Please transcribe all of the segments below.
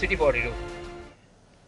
City 42।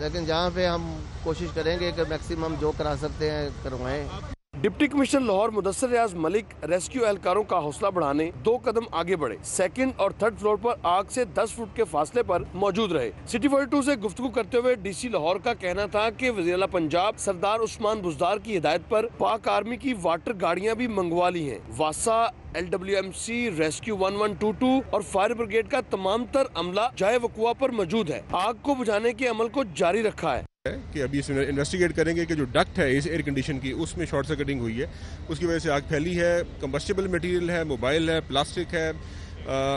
لیکن جہاں پہ ہم کوشش کریں گے کہ میکسیمم جو کرا سکتے ہیں کروائیں. ڈپٹی کمشنر لاہور مدثر ریاض ملک ریسکیو اہلکاروں کا حوصلہ بڑھانے 2 قدم آگے بڑھے. سیکنڈ اور تھرڈ فلور پر آگ سے 10 فٹ کے فاصلے پر موجود رہے. سٹی 42 سے گفتگو کرتے ہوئے ڈی سی لاہور کا کہنا تھا کہ وزیر اعلیٰ پنجاب سردار عثمان بزدار کی ہدایت پر پاک آرمی کی واٹر گاڑیاں بھی منگوا لی ہیں. واسا، LWMC، ریسکیو 1122 اور فائر بریگیڈ کا تمام تر عملہ جائے وقوع پر موجود ہے. آگ کو بجھانے کے عمل کو جاری رکھا ہے کہ ابھی اس میں انویسٹیگیٹ کریں گے کہ جو ڈکٹ ہے اس ایئر کنڈیشن کی اس میں شارٹ سرکٹنگ ہوئی ہے, اس کی وجہ سے آگ پھیلی ہے. کمبسٹیبل مٹیریل ہے, موبائل ہے, پلاسٹک ہے,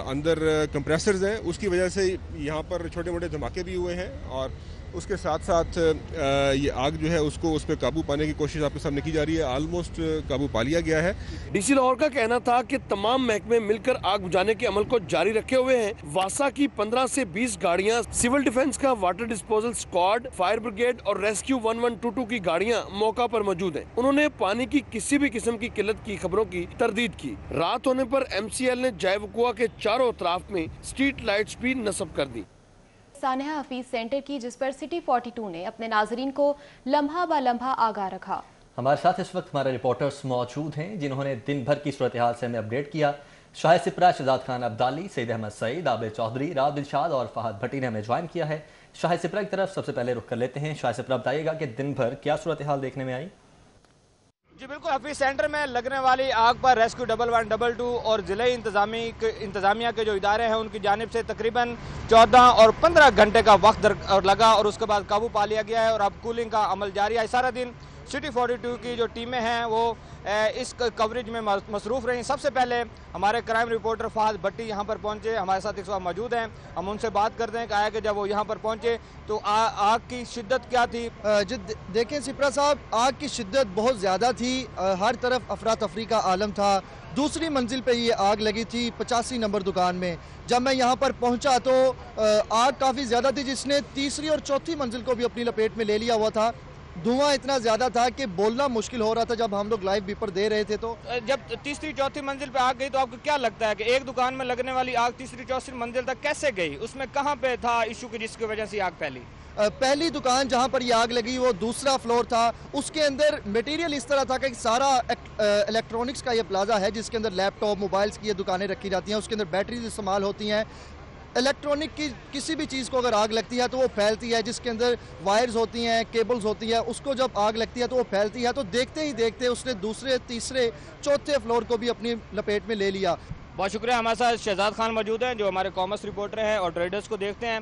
اندر کمپریسرز ہیں, اس کی وجہ سے یہاں پر چھوٹے موٹے دھماکے بھی ہوئے ہیں. اور اس کے ساتھ ساتھ یہ آگ جو ہے اس پہ قابو پانے کی کوشش آپ کے سامنے کی جا رہی ہے. آلموسٹ قابو پا لیا گیا ہے. ڈی سی لاہور کا کہنا تھا کہ تمام محکمے مل کر آگ بجھانے کے عمل کو جاری رکھے ہوئے ہیں. واسا کی 15 سے 20 گاڑیاں, سول ڈیفنس کا water disposal squad, fire brigade اور ریسکیو 1122 کی گاڑیاں موقع پر موجود ہیں. انہوں نے پانی کی کسی بھی قسم کی قلت کی خبروں کی تردید کی. رات ہونے پر MCL نے جائے وقوع کے چاروں اطراف میں اسٹریٹ لائٹس بھی نصب کر دی. سانحہ حفیظ سینٹر کی, جس پر سٹی 42 نے اپنے ناظرین کو لمحہ با لمحہ آگاہ رکھا. ہمارے ساتھ اس وقت ہمارے رپورٹرز موجود ہیں جنہوں نے دن بھر کی صورتحال سے ہمیں اپڈیٹ کیا. شاہ سپرہ شہزاد خان عبدالی, سید احمد سعید, عابد چودھری, راو دلشاد اور فہد بھٹی نے ہمیں جوائن کیا ہے. شاہ سپرہ کی طرف سب سے پہلے رخ کر لیتے ہیں. شاہ سپرہ بتائیے گا کہ دن بھر کیا صورتحال دیکھنے میں آئی؟ جی بالکل, حفیظ سینٹر میں لگنے والی آگ پر ریسکیو 1122 اور ضلعی انتظامیہ کے جو ادارے ہیں ان کی جانب سے تقریباً 14 اور 15 گھنٹے کا وقت لگا اور اس کے بعد قابو پا لیا گیا ہے. اور اب کولنگ کا عمل جاری ہے. سارا دن سٹی 42 کی جو ٹیمیں ہیں وہ اس کوریج میں مصروف رہیں. سب سے پہلے ہمارے کرائم رپورٹر فہد بھٹی یہاں پر پہنچے, ہمارے ساتھ اس وقت موجود ہیں. ہم ان سے بات کرتے ہیں کہ جب وہ یہاں پر پہنچے تو آگ کی شدت کیا تھی؟ دیکھیں سپرہ صاحب, آگ کی شدت بہت زیادہ تھی. ہر طرف افراتفری کا عالم تھا. دوسری منزل پہ یہ آگ لگی تھی 85 نمبر دکان میں. جب میں یہاں پر پہنچا تو آگ کافی زیادہ تھی جس نے تیسری اور چوتھی منزل کو بھی اپنی لپیٹ میں لے لیا ہوا تھا. دھواں اتنا زیادہ تھا کہ بولنا مشکل ہو رہا تھا جب ہم لوگ لائیو بیپر دے رہے تھے. تو جب تیسری چوتھی منزل پہ آگ گئی تو آپ کو کیا لگتا ہے کہ ایک دکان میں لگنے والی آگ تیسری چوتھی منزل تک کیسے گئی؟ اس میں کہاں پہ تھا ایشو کی جس کی وجہ سے آگ پھیلی؟ پہلی دکان جہاں پر یہ آگ لگی وہ دوسرا فلور تھا. اس کے اندر میٹیریل اس طرح تھا کہ سارا الیکٹرونکس کا یہ پلازا ہے جس کے اندر لیپ ٹاپ, موبائلز کی یہ دکانیں رکھی جاتی ہیں. اس کے اندر بیٹریز استعمال ہوتی ہیں. الیکٹرونک کی کسی بھی چیز کو اگر آگ لگتی ہے تو وہ پھیلتی ہے. جس کے اندر وائرز ہوتی ہیں, کیبلز ہوتی ہیں, اس کو جب آگ لگتی ہے تو وہ پھیلتی ہے. تو دیکھتے ہی دیکھتے اس نے دوسرے, تیسرے, چوتھے فلور کو بھی اپنی لپیٹ میں لے لیا. بہت شکریہ. ہمارے ساتھ شہزاد خان موجود ہیں جو ہمارے کامرس رپورٹر ہیں اور ٹریڈرز کو دیکھتے ہیں.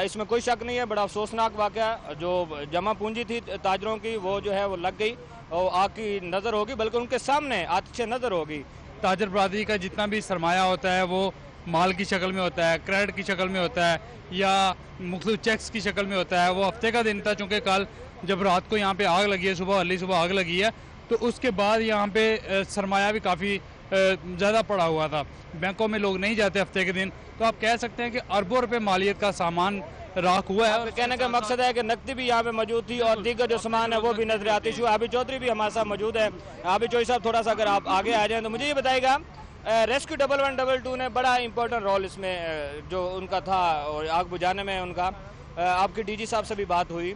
اس میں کوئی شک نہیں ہے, بڑا افسوسناک واقعہ. جو جمع پونجی تھی تاجروں کی وہ جو ہے وہ لگ گئی اور آگ کی نظر ہوگی, بلکہ ان کے سامنے آتش نظر ہوگی. تاجر برادری کا جتنا بھی سرمایہ ہوتا ہے وہ مال کی شکل میں ہوتا ہے, کریڈٹ کی شکل میں ہوتا ہے یا مختلف چیکس کی شکل میں ہوتا ہے. وہ ہفتے کا دن تھا چونکہ کل جب رات کو یہاں پہ آگ لگی ہے, صبح آگ لگی ہے, تو اس کے بعد یہاں پہ سرمایہ بھی کافی زیادہ پڑا ہوا تھا. بینکوں میں لوگ نہیں جاتے ہفتے کے دن, تو آپ کہہ سکتے ہیں کہ اربوں روپے مالیت کا سامان راکھ ہوا ہے. کہنے کا مقصد ہے کہ نقدی بھی یہاں پہ موجود تھی اور دیگر جو سامان ہے وہ بھی نظر آتی. عابد چودھری بھی ہمارے ساتھ موجود ہے. عابد چودھری صاحب تھوڑا سا اگر آپ آگے آ جائیں تو مجھے یہ بتائے گا, ریسکیو 1122 نے بڑا امپورٹنٹ رول اس میں جو ان کا تھا اور آگ بجھانے میں ان کا, آپ کے ڈی جی صاحب سے بھی بات ہوئی,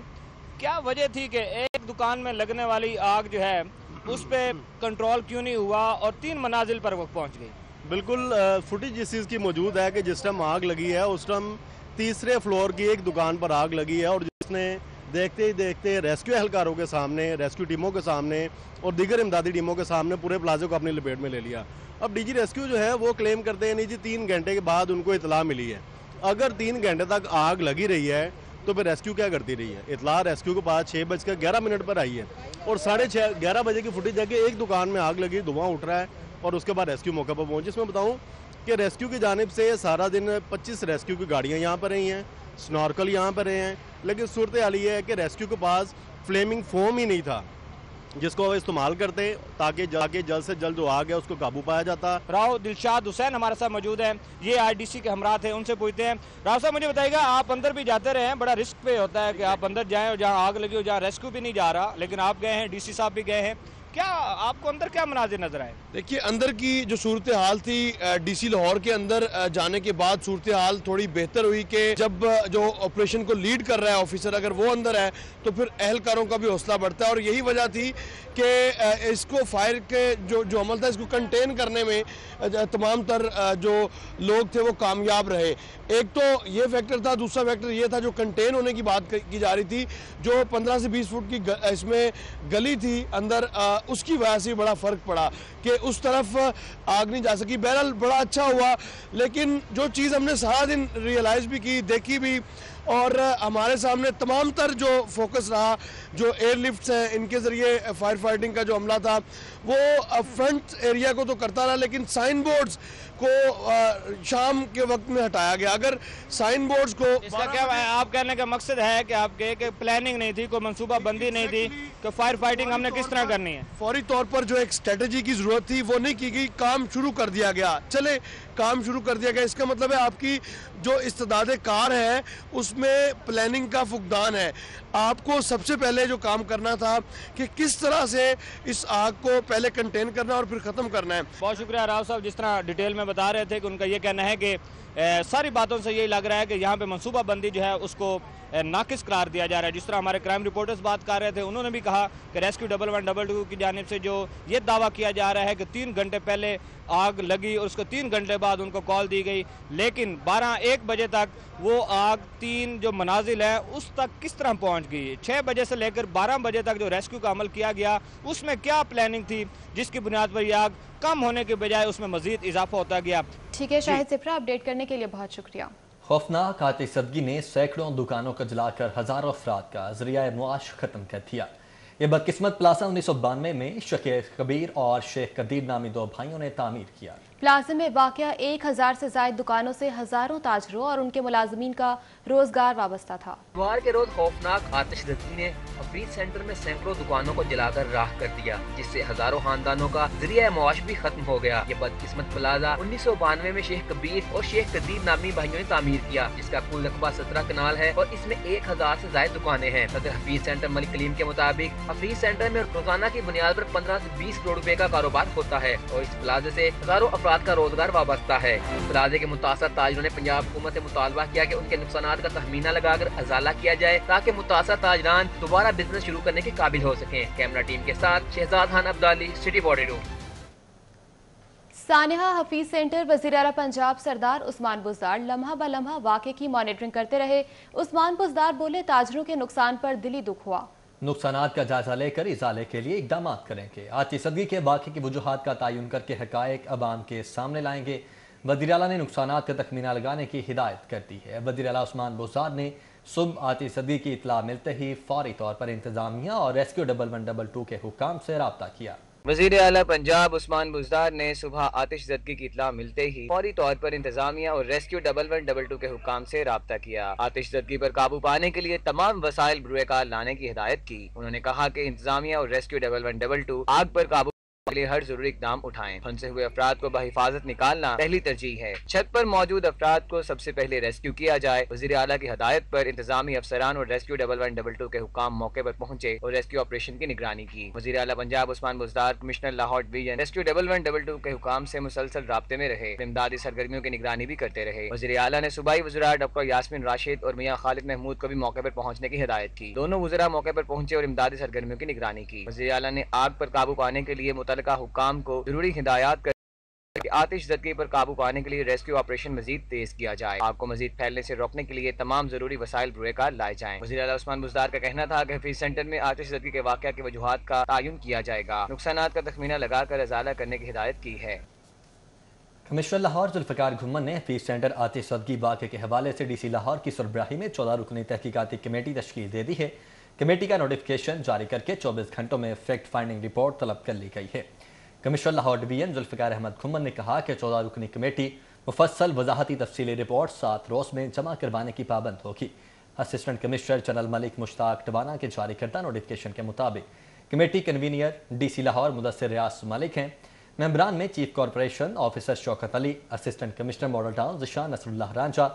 کیا وجہ تھی کہ ایک دکان میں لگنے والی آگ جو ہے اس پہ کنٹرول کیوں نہیں ہوا اور 3 منازل پر وہ پہنچ گئی؟ بالکل فوٹیج اس چیز کی موجود ہے کہ جس ٹائم آگ لگی ہے اس ٹائم تیسرے فلور کی ایک دکان پر آگ لگی ہے اور جس نے دیکھتے ہی دیکھتے ریسکیو اہلکاروں کے سامنے, ریسکیو ٹیموں کے سامنے اور دیگر امدادی ٹیموں کے سامنے پورے پلازے کو اپنی لپیٹ میں لے لیا. اب ڈی جی ریسکیو جو ہے وہ کلیم کرتے ہیں نہیں جی 3 گھنٹے کے بعد ان کو اطلاع ملی ہے. اگر 3 گھنٹے تک آگ لگی رہی ہے تو پھر ریسکیو کیا کرتی رہی ہے؟ اطلاع ریسکیو کے پاس 6:11 پر آئی ہے اور 11:30 بجے کی فوٹیج ہے کہ ایک دکان میں آگ لگی, دھواں اٹھ رہا ہے اور اس کے بعد ریسکیو موقع پر پہنچی. اس میں بتاؤں کہ ریسکیو کی جانب سے سارا دن 25 ریسکیو کی گاڑیاں یہاں پر رہی ہیں, سنارکل یہاں پر رہے ہیں, لیکن صورتحال یہ ہے کہ ریسکیو کے پاس فلیمنگ فوم ہی نہیں تھا جس کو وہ استعمال کرتے تاکہ جلد سے جلد جو آگ ہے اس کو قابو پایا جاتا. راو دلشاد حسین ہمارے ساتھ موجود ہیں, یہ RDC کے ہمراہ تھے, ان سے پوچھتے ہیں. راو صاحب مجھے بتائیے گا, آپ اندر بھی جاتے رہے ہیں, بڑا رسک پہ ہوتا ہے کہ آپ اندر جائیں اور جہاں آگ لگی ہو جہاں ریسکیو بھی نہیں جا رہا, لیکن آپ گئے ہیں, DC صاحب بھی گئے ہیں, کیا آپ کو اندر کیا مناظر نظر آئے؟ دیکھیے اندر کی جو صورتحال تھی ڈی سی لاہور کے اندر جانے کے بعد صورتحال تھوڑی بہتر ہوئی کہ جب جو آپریشن کو لیڈ کر رہا ہے آفیسر اگر وہ اندر ہے تو پھر اہلکاروں کا بھی حوصلہ بڑھتا ہے، اور یہی وجہ تھی کہ اس کو فائر کے جو عمل تھا اس کو کنٹین کرنے میں تمام تر جو لوگ تھے وہ کامیاب رہے۔ ایک تو یہ فیکٹر تھا، دوسرا فیکٹر یہ تھا جو کنٹین ہونے کی بات کی جا رہی تھی، جو 15 سے 20 فٹ کی اس میں گلی تھی اندر، اس کی وجہ سے بڑا فرق پڑا کہ اس طرف آگ نہیں جا سکی۔ بہرحال بڑا اچھا ہوا، لیکن جو چیز ہم نے سارا دن ریئلائز بھی کی، دیکھی بھی، اور ہمارے سامنے تمام تر جو فوکس رہا، جو ایئر لفٹس ہیں ان کے ذریعے فائر فائٹنگ کا جو عملہ تھا وہ فرنٹ ایریا کو تو کرتا رہا، لیکن سائن بورڈز کو شام کے وقت میں ہٹایا گیا۔ اگر سائن بورڈز کو اس کا کیا آپ کہنے کا مقصد ہے کہ آپ کے کہ پلاننگ نہیں تھی، کوئی منصوبہ بندی نہیں تھی کہ فائر فائٹنگ ہم نے کس طرح کرنی ہے؟ فوری طور پر جو ایک اسٹریٹجی کی ضرورت تھی وہ نہیں کی گئی، کام شروع کر دیا گیا۔ چلے کام شروع کر دیا گیا، اس کا مطلب ہے آپ کی جو استعداد کار ہے اس میں پلاننگ کا فقدان ہے۔ آپ کو سب سے پہلے جو کام کرنا تھا کہ کس طرح سے اس آگ کو پہلے کنٹین کرنا اور پھر ختم کرنا ہے۔ بہت شکریہ راؤ صاحب، جس طرح ڈیٹیل میں بتا رہے تھے کہ ان کا یہ کہنا ہے کہ ساری باتوں سے یہی لگ رہا ہے کہ یہاں پہ منصوبہ بندی جو ہے اس کو ناقص قرار دیا جا رہا ہے۔ جس طرح ہمارے کرائم رپورٹرز بات کر رہے تھے، انہوں نے بھی کہا کہ ریسکیو 1112 کی جانب سے جو یہ دعویٰ کیا جا رہا ہے کہ 3 گھنٹے پہلے آگ لگی اور اس کو 3 گھنٹے بعد ان کو کال دی گئی، لیکن 12-1 بجے تک وہ آگ 3 جو منازل ہے اس تک کس طرح پہنچ گئی؟ 6 بجے سے لے کر 12 بجے تک جو ریسکیو کا عمل کیا گیا اس میں کیا پلاننگ تھی جس کی بنیاد پر یہ آگ کم ہونے کے بجائے اس میں مزید اضافہ ہوتا گیا؟ ٹھیک ہے شاہد سپرا، اپڈیٹ کرنے کے لیے بہت شکریہ۔ خوفناک آتش زدگی نے سینکڑوں دکانوں کو جلا کر ہزاروں افراد کا ذریعہ معاش ختم کر دیا۔ یہ بدقسمت پلازہ 1992 میں شیخ کبیر اور شیخ قدیر نامی 2 بھائیوں نے تعمیر کیا۔ پلازے میں واقع 1000 سے زائد دکانوں سے ہزاروں تاجروں اور ان کے ملازمین کا روزگار وابستہ تھا۔ اتوار کے روز خوفناک آتش زدگی نے حفیظ سینٹر میں سینکڑوں دکانوں کو جلا کر راکھ کر دیا، جس سے ہزاروں خاندانوں کا ذریعہ معاش بھی ختم ہو گیا۔ یہ بدقسمت پلازہ 1992 میں شیخ کبیر اور شیخ قدیر نامی بھائیوں نے تعمیر کیا، جس کا کل رقبہ 17 کنال ہے اور اس میں 1000 سے زائد دکانیں ہیں۔ صدر حفیظ سینٹر ملک کلیم کے مطابق حفیظ سینٹر میں روزانہ کی بنیاد پر 15 سے 20 کروڑ روپے کا کاروبار ہوتا ہے اور اس پلازے سے ہزاروں افراد کا روزگار وابستہ ہے۔ پلازے کے متاثر تاجروں نے پنجاب حکومت سے مطالبہ کیا کہ ان کے نقصانات کا تخمینہ لگا کر ازالہ کیا جائے تاکہ متاثر تاجران دوبارہ بزنس شروع کرنے کے قابل ہو سکیں۔ کیمرہ ٹیم کے ساتھ شہزاد خان عبدالی، سٹی 42۔ سانحہ حفیظ سینٹر وزیر اعلیٰ پنجاب سردار عثمان بزدار لمحہ بہ لمحہ واقعے کی مانیٹرنگ کرتے رہے۔ عثمان بزدار بولے تاجروں کے نقصان پر دلی دکھ ہوا، نقصانات کا جائزہ لے کر ازالے کے لیے اقدامات کریں گے۔ آتش زدگی کے واقعے کی وجوہات کا تعین کر کے حقائق عوام کے سامنے لائیں گے۔ وزیر اعلیٰ نے نقصانات کا تخمینہ لگانے کی ہدایت کر دی ہے۔ وزیر اعلیٰ عثمان بزدار نے صبح آتش زدگی کی اطلاع ملتے ہی فوری طور پر انتظامیہ اور ریسکیو 1112 کے حکام سے رابطہ کیا۔ وزیر اعلیٰ پنجاب عثمان بزدار نے صبح آتش زدگی کی اطلاع ملتے ہی فوری طور پر انتظامیہ اور ریسکیو 1112 کے حکام سے رابطہ کیا۔ آتش زدگی پر قابو پانے کے لیے تمام وسائل بروئے کار لانے کی ہدایت کی۔ انہوں نے کہا کہ انتظامیہ اور ریسکیو 1112 آگ پر قابو کے لیے ہر ضروری اقدام اٹھائیں۔ پھنسے ہوئے افراد کو بحفاظت نکالنا پہلی ترجیح ہے۔ چھت پر موجود افراد کو سب سے پہلے ریسکیو کیا جائے۔ وزیر اعلیٰ کی ہدایت پر انتظامی افسران اور ریسکیو 1112 کے حکام موقع پر پہنچے اور ریسکیو آپریشن کی نگرانی کی۔ وزیر اعلیٰ Punjab Usman Buzdar commissioner Lahore division rescue 1112 کے حکام سے مسلسل رابطے میں رہے، امدادی سرگرمیوں کی نگرانی بھی کرتے رہے۔ وزیر اعلیٰ نے صوبائی وزراء ڈاکٹر یاسمین راشد اور میاں خالد محمود کو بھی موقع پر پہنچنے کی ہدایت کی۔ دونوں وزراء موقع پر پہنچے اور امدادی سرگرمیوں کی نگرانی کی۔ وزیر اعلیٰ نے آگ پر قابو پانے کے لیے متعلقہ حکام کو ضروری ہدایات کر کہ آتش زدگی پر قابو پانے کے لیے ریسکیو آپریشن مزید تیز کیا جائے۔ آگ کو مزید پھیلنے سے روکنے کے لیے تمام ضروری وسائل بروئے کار لائے جائیں۔ وزیر اعلیٰ عثمان بزدار کا کہنا تھا کہ حفیظ سینٹر میں آتش زدگی کے واقعہ کی وجوہات کا تعین کیا جائے گا، نقصانات کا تخمینہ لگا کر ازالہ کرنے کی ہدایت کی ہے۔ کمشنر لاہور ذوالفقار گھمن نے حفیظ سینٹر آتش زدگی واقعے کے حوالے سے ڈی سی لاہور کی سربراہی میں 14 رکنی تحقیقاتی کمیٹی تشکیل دے دی ہے۔ کمیٹی کا نوٹیفکیشن جاری کر کے 24 گھنٹوں میں فیکٹ فائنڈنگ رپورٹ طلب کر لی گئی ہے۔ کمشنر لاہور ڈویژن ذوالفقار احمد گھمن نے کہا کہ 14 رکنی کمیٹی مفصل وضاحتی تفصیلی رپورٹ 7 روز میں جمع کروانے کی پابند ہوگی۔ Assistant commissioner general Malik Mushtaq Tiwana کے جاری کردہ نوٹیفکیشن کے مطابق committee convener D C Lahore Mudassar Riaz Malik ہیں۔ ممبران میں chief corporation officer Shaukat Ali, assistant commissioner model town Zeeshan Nasrullah Ranjha,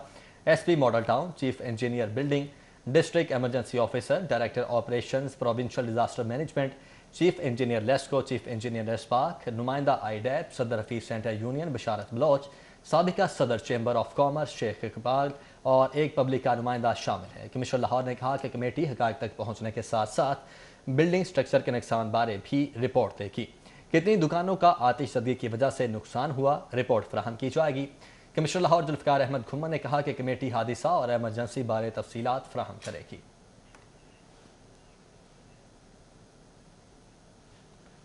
S P model town, chief engineer building, district emergency officer, director operations provincial disaster management, chief engineer LESCO, chief engineer LESPAK, نمائندہ IDEP، صدر Hafeez centre union بشارت بلوچ، سابقہ صدر chamber of commerce شیخ اقبال اور ایک public کا نمائندہ شامل ہے۔ کمشنر لاہور نے کہا کہ کمیٹی حقائق تک پہنچنے کے ساتھ ساتھ بلڈنگ سٹرکچر کے نقصان بارے بھی رپورٹ دے گی۔ کتنی دکانوں کا آتش زدگی کی وجہ سے نقصان ہوا، رپورٹ فراہم کی جائے گی۔ کمشنر لاہور ذوالفقار احمد کھمر نے کہا کہ کمیٹی حادثہ اور ایمرجنسی بارے تفصیلات فراہم کرے گی۔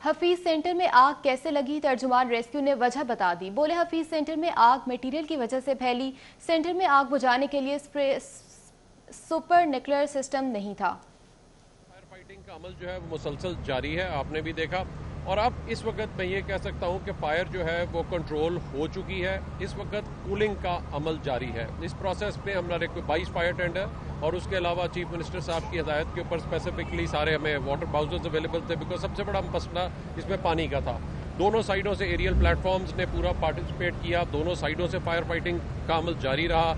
حفیظ سینٹر میں آگ کیسے لگی، ترجمان ریسکیو نے وجہ بتا دی۔ بولے حفیظ سینٹر میں آگ میٹیریل کی وجہ سے پھیلی، سینٹر میں آگ بجھانے کے لیے سپر نیوکلیئر سسٹم نہیں تھا۔ فائر فائٹنگ کا عمل جو ہے وہ مسلسل جاری ہے، آپ نے بھی دیکھا، اور اب اس وقت میں یہ کہہ سکتا ہوں کہ فائر جو ہے وہ کنٹرول ہو چکی ہے۔ اس وقت کولنگ کا عمل جاری ہے۔ اس پروسیس میں ہمارے 22 فائر ٹینڈر اور اس کے علاوہ چیف منسٹر صاحب کی ہدایت کے اوپر اسپیسیفکلی سارے ہمیں واٹر باؤزرز اویلیبل تھے، بیکاز سب سے بڑا مسئلہ اس میں پانی کا تھا۔ دونوں سائیڈوں سے ایریل پلیٹ فارمز نے پورا پارٹیسپیٹ کیا، دونوں سائیڈوں سے فائر فائٹنگ کا عمل جاری رہا،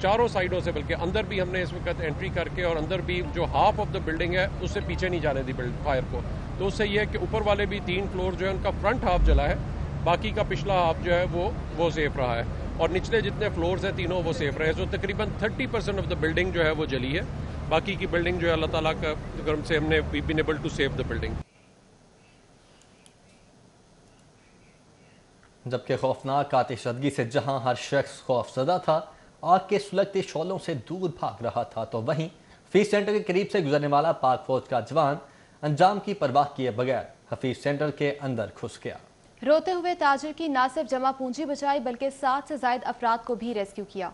چاروں سائیڈوں سے، بلکہ اندر بھی ہم نے اس وقت انٹری کر کے، اور اندر بھی جو ہاف آف دا بلڈنگ ہے اس سے پیچھے نہیں جانے دی فائر کو، تو اس سے یہ ہے کہ اوپر والے بھی 3 فلور جو ہے ان کا فرنٹ ہاف جلا ہے، باقی کا پچھلا ہاف جو ہے وہ سیف رہا ہے، اور نچلے جتنے فلورز ہیں تینوں وہ سیف رہے، سو تقریباً 30% آف دا بلڈنگ جو ہے وہ جلی ہے، باقی کی بلڈنگ جو ہے اللہ تعالیٰ کا کرم سے ہم نے been able to save the building. جبکہ خوفناک آتش زدگی سے جہاں ہر شخص خوف زدہ تھا، آگ کے سلگتے شعلوں سے دور بھاگ رہا تھا، تو وہیں حفیظ سینٹر کے قریب سے گزرنے والا پاک فوج کا جوان انجام کی پرواہ کیے بغیر حفیظ سینٹر کے اندر گھس گیا۔ روتے ہوئے تاجر کی نہ صرف جمع پونجی بچائی بلکہ 7 سے زائد افراد کو بھی ریسکیو کیا۔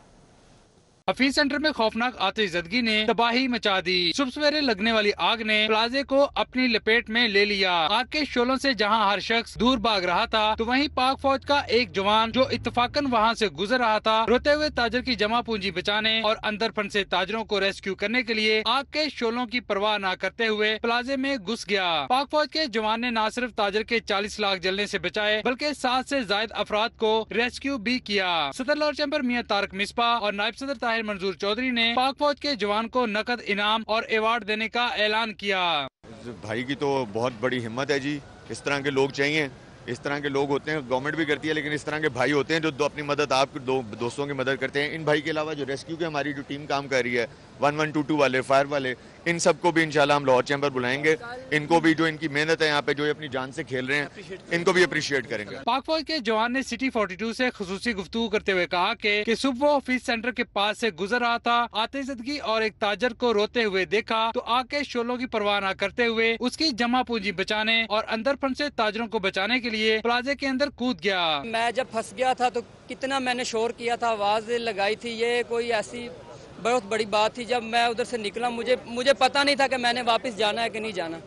حفیظ سینٹر میں خوفناک آتش زدگی نے تباہی مچا دی۔ صبح سویرے لگنے والی آگ نے پلازے کو اپنی لپیٹ میں لے لیا۔ آگ کے شعلوں سے جہاں ہر شخص دور بھاگ رہا تھا، تو وہیں پاک فوج کا ایک جوان جو اتفاقاً وہاں سے گزر رہا تھا، روتے ہوئے تاجر کی جمع پونجی بچانے اور اندر پھنسے تاجروں کو ریسکیو کرنے کے لیے آگ کے شعلوں کی پرواہ نہ کرتے ہوئے پلازے میں گھس گیا۔ پاک فوج کے جوان نے نہ صرف تاجر کے 40 لاکھ جلنے سے بچائے بلکہ 7 سے زائد افراد کو ریسکیو بھی کیا۔ صدر لاہور چیمبر میاں طارق مصباح اور نائب صدر طاہر منظور چودھری نے پاک فوج کے جوان کو نقد انعام اور ایوارڈ دینے کا اعلان کیا۔ بھائی کی تو بہت بڑی ہمت ہے جی، اس طرح کے لوگ چاہیے، اس طرح کے لوگ ہوتے ہیں، گورنمنٹ بھی کرتی ہے، لیکن اس طرح کے بھائی ہوتے ہیں جو اپنی مدد آپ دوستوں کی مدد کرتے ہیں۔ ان بھائی کے علاوہ جو ریسکیو کی ہماری جو ٹیم کام کر رہی ہے، 1122 والے، فائر والے، ان سب کو بھی انشاءاللہ ہم لاہور چیمبر بلائیں گے، ان کو بھی جو ان کی محنت ہے یہاں پہ، جو اپنی جان سے کھیل رہے ہیں، ان کو بھی اپریشیٹ کریں گے۔ پاک فوج کے جوان نے سٹی 42 سے خصوصی گفتگو کرتے ہوئے کہا کہ صبح وہ حفیظ سینٹر کے پاس سے گزر رہا تھا، آتش زدگی اور ایک تاجر کو روتے ہوئے دیکھا تو آگ کے شعلوں کی پرواہ نہ کرتے ہوئے اس کی جمع پونجی بچانے اور اندر پھنسے تاجروں کو بچانے کے لیے پلازے کے اندر کود گیا۔ میں جب پھنس گیا تھا تو کتنا میں نے شور کیا تھا، آواز لگائی تھی، یہ کوئی ایسی بہت بڑی بات تھی۔ جب میں ادھر سے نکلا مجھے پتا نہیں تھا کہ میں نے واپس جانا ہے کہ نہیں جانا۔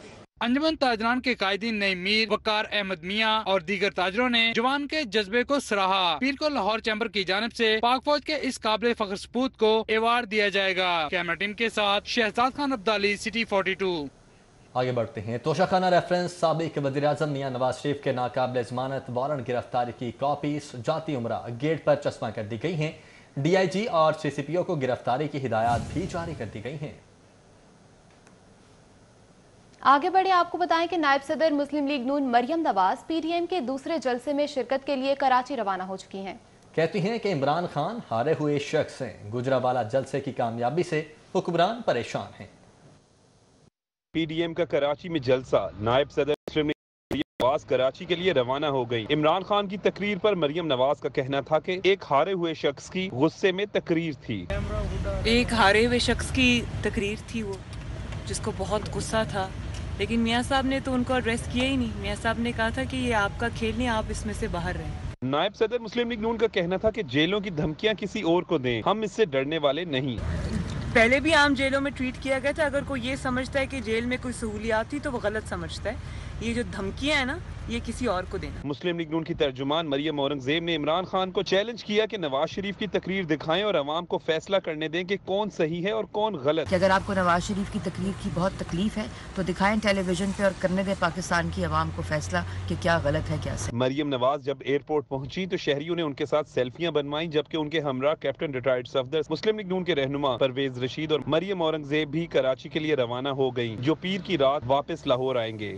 انجمن تاجران کے قائدین نعیم میر، وقار احمد میاں اور دیگر تاجروں نے جوان کے جذبے کو سراہا۔ پیر کو لاہور چیمبر کی جانب سے پاک فوج کے اس قابل فخر سپوت کو ایوارڈ دیا جائے گا۔ کیمرہ ٹیم کے ساتھ شہزاد خان عبدالی، سٹی 42۔ آگے بڑھتے ہیں۔ توشہ خانہ ریفرنس سابق وزیر اعظم میاں نواز شریف کے ناقابل ضمانت وارنٹ گرفتاری کی کاپیز جاتی عمرہ گیٹ پر چسپاں کر دی گئی ہیں۔ ڈی آئی جی اور سی سی پی او کو گرفتاری کی ہدایات بھی جاری کر دی گئی ہیں۔ آگے بڑھیں، آپ کو بتائیں کہ نائب صدر مسلم لیگ نون Maryam Nawaz P D M کے دوسرے جلسے میں شرکت کے لیے کراچی روانہ ہو چکی ہیں۔ کہتی ہیں کہ عمران خان ہارے ہوئے شخص ہیں، گجرانوالہ جلسے کی کامیابی سے حکمران پریشان ہیں۔ پی ڈی ایم کا کراچی میں جلسہ، نائب صدر مسلم لیگ نواز کراچی کے لیے روانہ ہو گئی۔ عمران خان کی تقریر پر مریم نواز کا کہنا تھا کہ ایک ہارے ہوئے شخص کی غصے میں تقریر تھی۔ ایک ہارے ہوئے شخص کی تقریر تھی وہ، جس کو بہت غصہ تھا، لیکن میاں صاحب نے تو ان کو ایڈریس کیا ہی نہیں۔ میاں صاحب نے کہا تھا کہ یہ آپ کا کھیل نہیں، آپ اس میں سے باہر رہیں۔ نائب صدر مسلم لیگ نون کا کہنا تھا کہ جیلوں کی دھمکیاں کسی اور کو دیں، ہم اس سے ڈرنے والے نہیں۔ پہلے بھی عام جیلوں میں ٹویٹ کیا گیا تھا، اگر کوئی یہ سمجھتا ہے کہ جیل میں کوئی سہولیات تھی تو وہ غلط سمجھتا ہے۔ یہ جو دھمکیاں ہیں نا، یہ کسی اور کو دینا۔ مسلم لیگ نون کی ترجمان مریم اورنگزیب نے عمران خان کو چیلنج کیا کہ نواز شریف کی تقریر دکھائیں اور عوام کو فیصلہ کرنے دیں کہ کون صحیح ہے اور کون غلط۔ کہ اگر آپ کو نواز شریف کی تقریر کی بہت تکلیف ہے تو دکھائیں ٹیلی ویژن پہ اور کرنے دیں پاکستان کی عوام کو فیصلہ کہ کیا غلط ہے کیا صحیح۔ مریم نواز جب ایئرپورٹ پہنچی تو شہریوں نے ان کے ساتھ سیلفیاں بنوائیں، جبکہ ان کے ہمراہ کیپٹن ریٹائرڈ صفدر مسلم لیگ نون کے رہنما پرویز رشید اور مریم اورنگزیب بھی کراچی کے لیے روانہ ہو گئیں، جو پیر کی رات واپس لاہور آئیں گے۔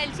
LC